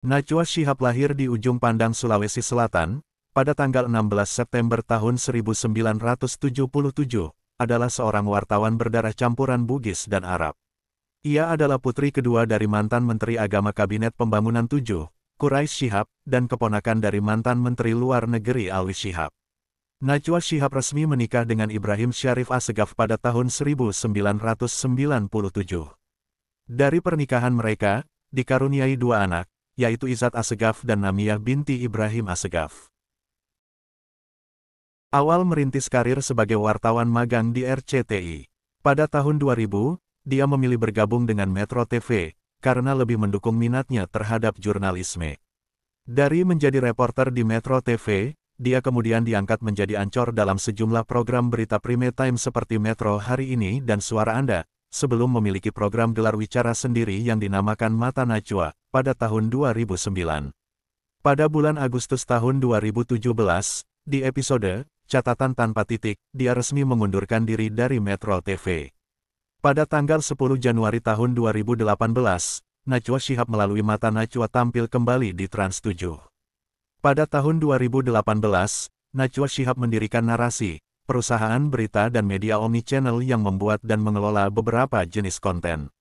Najwa Shihab lahir di Ujung Pandang, Sulawesi Selatan, pada tanggal 16 September tahun 1977, adalah seorang wartawan berdarah campuran Bugis dan Arab. Ia adalah putri kedua dari mantan Menteri Agama Kabinet Pembangunan 7, Quraish Shihab, dan keponakan dari mantan Menteri Luar Negeri Alwi Shihab. Najwa Shihab resmi menikah dengan Ibrahim Syarif Assegaf pada tahun 1997. Dari pernikahan mereka, dikaruniai dua anak, yaitu Izzat Assegaf dan Namiyah binti Ibrahim Assegaf. Awal merintis karir sebagai wartawan magang di RCTI. Pada tahun 2000, dia memilih bergabung dengan Metro TV, karena lebih mendukung minatnya terhadap jurnalisme. Dari menjadi reporter di Metro TV, dia kemudian diangkat menjadi ancor dalam sejumlah program berita prime time seperti Metro Hari Ini dan Suara Anda, sebelum memiliki program gelar wicara sendiri yang dinamakan Mata Najwa, pada tahun 2009. Pada bulan Agustus tahun 2017, di episode Catatan Tanpa Titik, dia resmi mengundurkan diri dari Metro TV. Pada tanggal 10 Januari tahun 2018, Najwa Shihab melalui Mata Najwa tampil kembali di Trans 7. Pada tahun 2018, Najwa Shihab mendirikan Narasi, perusahaan berita dan media omnichannel yang membuat dan mengelola beberapa jenis konten.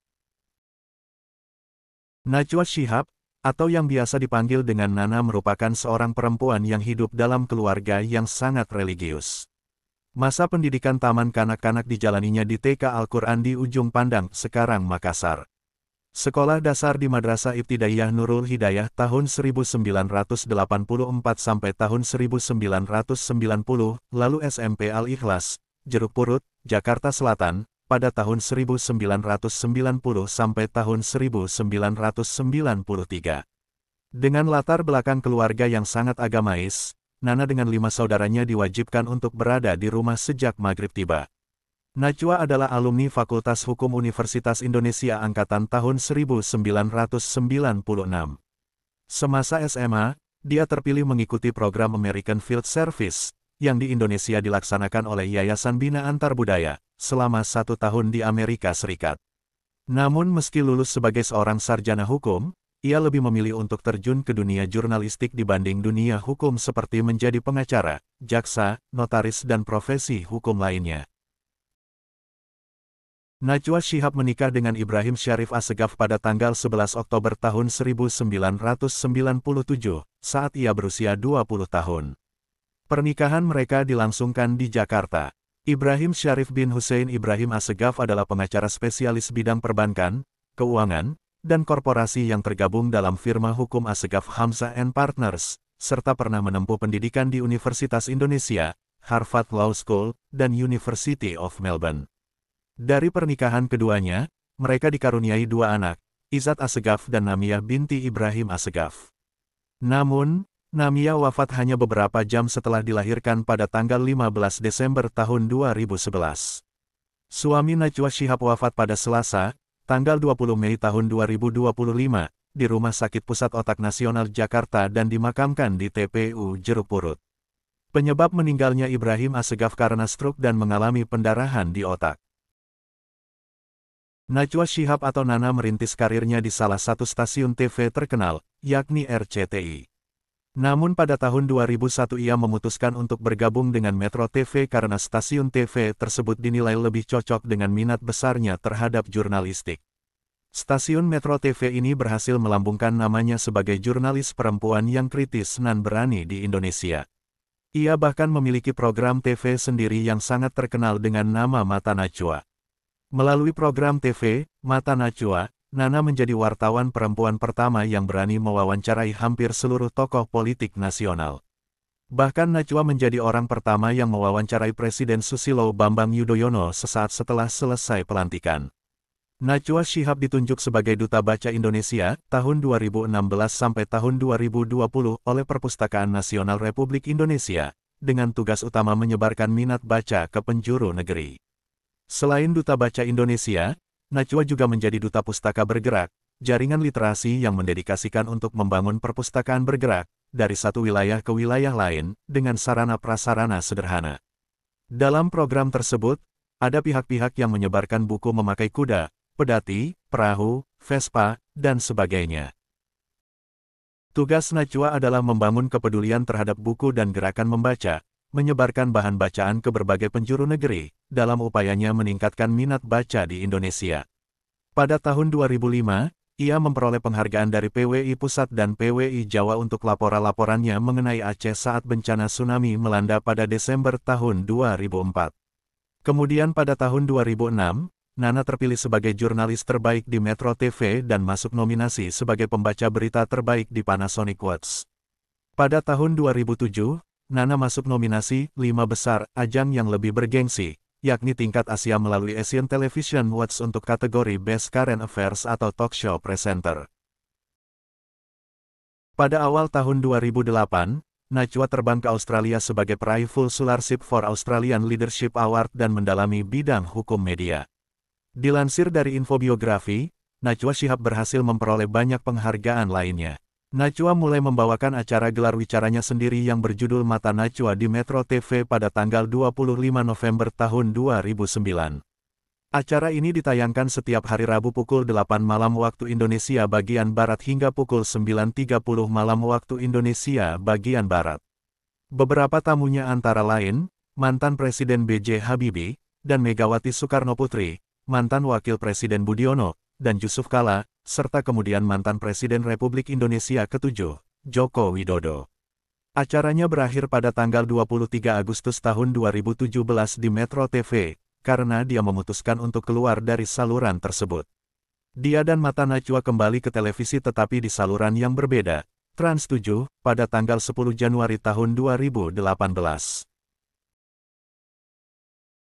Najwa Shihab, atau yang biasa dipanggil dengan Nana, merupakan seorang perempuan yang hidup dalam keluarga yang sangat religius. Masa pendidikan taman kanak-kanak dijalaninya di TK Al-Quran di Ujung Pandang, sekarang Makassar. Sekolah dasar di Madrasah Ibtidaiyah Nurul Hidayah tahun 1984 sampai tahun 1990, lalu SMP Al-Ikhlas, Jeruk Purut, Jakarta Selatan, pada tahun 1990 sampai tahun 1993. Dengan latar belakang keluarga yang sangat agamais, Nana dengan 5 saudaranya diwajibkan untuk berada di rumah sejak maghrib tiba. Najwa adalah alumni Fakultas Hukum Universitas Indonesia angkatan tahun 1996. Semasa SMA, dia terpilih mengikuti program American Field Service, yang di Indonesia dilaksanakan oleh Yayasan Bina Antarbudaya, selama 1 tahun di Amerika Serikat. Namun meski lulus sebagai seorang sarjana hukum, ia lebih memilih untuk terjun ke dunia jurnalistik dibanding dunia hukum seperti menjadi pengacara, jaksa, notaris dan profesi hukum lainnya. Najwa Shihab menikah dengan Ibrahim Syarif Assegaf pada tanggal 11 Oktober tahun 1997, saat ia berusia 20 tahun. Pernikahan mereka dilangsungkan di Jakarta. Ibrahim Syarif bin Hussein Ibrahim Assegaf adalah pengacara spesialis bidang perbankan, keuangan, dan korporasi yang tergabung dalam firma hukum Assegaf Hamzah & Partners, serta pernah menempuh pendidikan di Universitas Indonesia, Harvard Law School, dan University of Melbourne. Dari pernikahan keduanya, mereka dikaruniai 2 anak, Izzat Assegaf dan Namiyah binti Ibrahim Assegaf. Namun, Namiyah wafat hanya beberapa jam setelah dilahirkan pada tanggal 15 Desember tahun 2011. Suami Najwa Shihab wafat pada Selasa, tanggal 20 Mei tahun 2025, di Rumah Sakit Pusat Otak Nasional Jakarta dan dimakamkan di TPU Jeruk Purut. Penyebab meninggalnya Ibrahim Assegaf karena stroke dan mengalami pendarahan di otak. Najwa Shihab atau Nana merintis karirnya di salah satu stasiun TV terkenal, yakni RCTI. Namun pada tahun 2001 ia memutuskan untuk bergabung dengan Metro TV karena stasiun TV tersebut dinilai lebih cocok dengan minat besarnya terhadap jurnalistik. Stasiun Metro TV ini berhasil melambungkan namanya sebagai jurnalis perempuan yang kritis dan berani di Indonesia. Ia bahkan memiliki program TV sendiri yang sangat terkenal dengan nama Mata Najwa. Melalui program TV, Mata Najwa, Nana menjadi wartawan perempuan pertama yang berani mewawancarai hampir seluruh tokoh politik nasional. Bahkan Najwa menjadi orang pertama yang mewawancarai Presiden Susilo Bambang Yudhoyono sesaat setelah selesai pelantikan. Najwa Shihab ditunjuk sebagai Duta Baca Indonesia tahun 2016 sampai tahun 2020 oleh Perpustakaan Nasional Republik Indonesia, dengan tugas utama menyebarkan minat baca ke penjuru negeri. Selain Duta Baca Indonesia, Najwa juga menjadi Duta Pustaka Bergerak, jaringan literasi yang mendedikasikan untuk membangun perpustakaan bergerak, dari satu wilayah ke wilayah lain, dengan sarana-prasarana sederhana. Dalam program tersebut, ada pihak-pihak yang menyebarkan buku memakai kuda, pedati, perahu, Vespa, dan sebagainya. Tugas Najwa adalah membangun kepedulian terhadap buku dan gerakan membaca, menyebarkan bahan bacaan ke berbagai penjuru negeri, dalam upayanya meningkatkan minat baca di Indonesia. Pada tahun 2005, ia memperoleh penghargaan dari PWI Pusat dan PWI Jawa untuk laporan-laporannya mengenai Aceh saat bencana tsunami melanda pada Desember tahun 2004. Kemudian pada tahun 2006, Nana terpilih sebagai jurnalis terbaik di Metro TV dan masuk nominasi sebagai pembaca berita terbaik di Panasonic Awards. Pada tahun 2007, Nana masuk nominasi 5 besar ajang yang lebih bergengsi, yakni tingkat Asia melalui Asian Television Awards untuk kategori Best Current Affairs atau Talk Show Presenter. Pada awal tahun 2008, Najwa terbang ke Australia sebagai peraih Full Scholarship for Australian Leadership Award dan mendalami bidang hukum media. Dilansir dari infobiografi, Najwa Shihab berhasil memperoleh banyak penghargaan lainnya. Najwa mulai membawakan acara gelar wicaranya sendiri yang berjudul Mata Najwa di Metro TV pada tanggal 25 November tahun 2009. Acara ini ditayangkan setiap hari Rabu pukul 8 malam waktu Indonesia bagian Barat hingga pukul 9.30 malam waktu Indonesia bagian Barat. Beberapa tamunya antara lain, mantan Presiden B.J. Habibie, dan Megawati Soekarnoputri, mantan Wakil Presiden Budiono, dan Yusuf Kala, serta kemudian mantan Presiden Republik Indonesia ke-7, Joko Widodo. Acaranya berakhir pada tanggal 23 Agustus tahun 2017 di Metro TV, karena dia memutuskan untuk keluar dari saluran tersebut. Dia dan Mata Najwa kembali ke televisi tetapi di saluran yang berbeda, Trans 7, pada tanggal 10 Januari tahun 2018.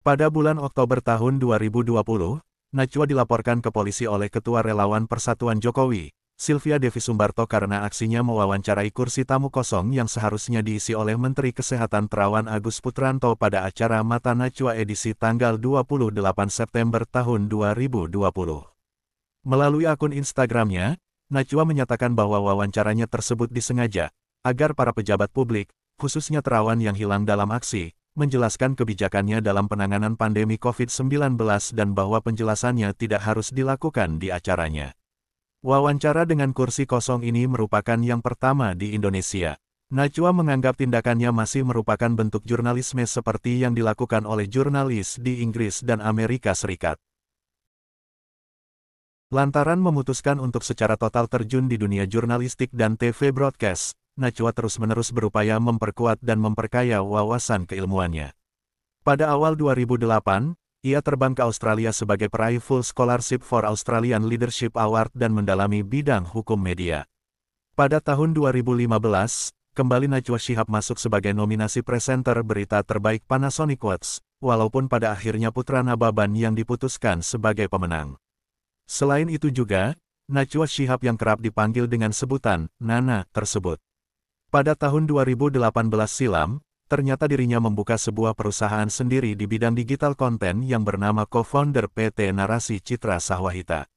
Pada bulan Oktober tahun 2020, Najwa dilaporkan ke polisi oleh Ketua Relawan Persatuan Jokowi, Sylvia Devi Sumbarto karena aksinya mewawancarai kursi tamu kosong yang seharusnya diisi oleh Menteri Kesehatan Terawan Agus Putranto pada acara Mata Najwa edisi tanggal 28 September tahun 2020. Melalui akun Instagramnya, Najwa menyatakan bahwa wawancaranya tersebut disengaja, agar para pejabat publik, khususnya Terawan yang hilang dalam aksi, menjelaskan kebijakannya dalam penanganan pandemi COVID-19 dan bahwa penjelasannya tidak harus dilakukan di acaranya. Wawancara dengan kursi kosong ini merupakan yang pertama di Indonesia. Najwa menganggap tindakannya masih merupakan bentuk jurnalisme seperti yang dilakukan oleh jurnalis di Inggris dan Amerika Serikat. Lantaran memutuskan untuk secara total terjun di dunia jurnalistik dan TV broadcast, Najwa terus-menerus berupaya memperkuat dan memperkaya wawasan keilmuannya. Pada awal 2008, ia terbang ke Australia sebagai peraih Full Scholarship for Australian Leadership Award dan mendalami bidang hukum media. Pada tahun 2015, kembali Najwa Shihab masuk sebagai nominasi presenter berita terbaik Panasonic Awards, walaupun pada akhirnya Putra Nababan yang diputuskan sebagai pemenang. Selain itu juga, Najwa Shihab yang kerap dipanggil dengan sebutan Nana tersebut. Pada tahun 2018 silam, ternyata dirinya membuka sebuah perusahaan sendiri di bidang digital konten yang bernama co-founder PT Narasi Citra Sahwahita.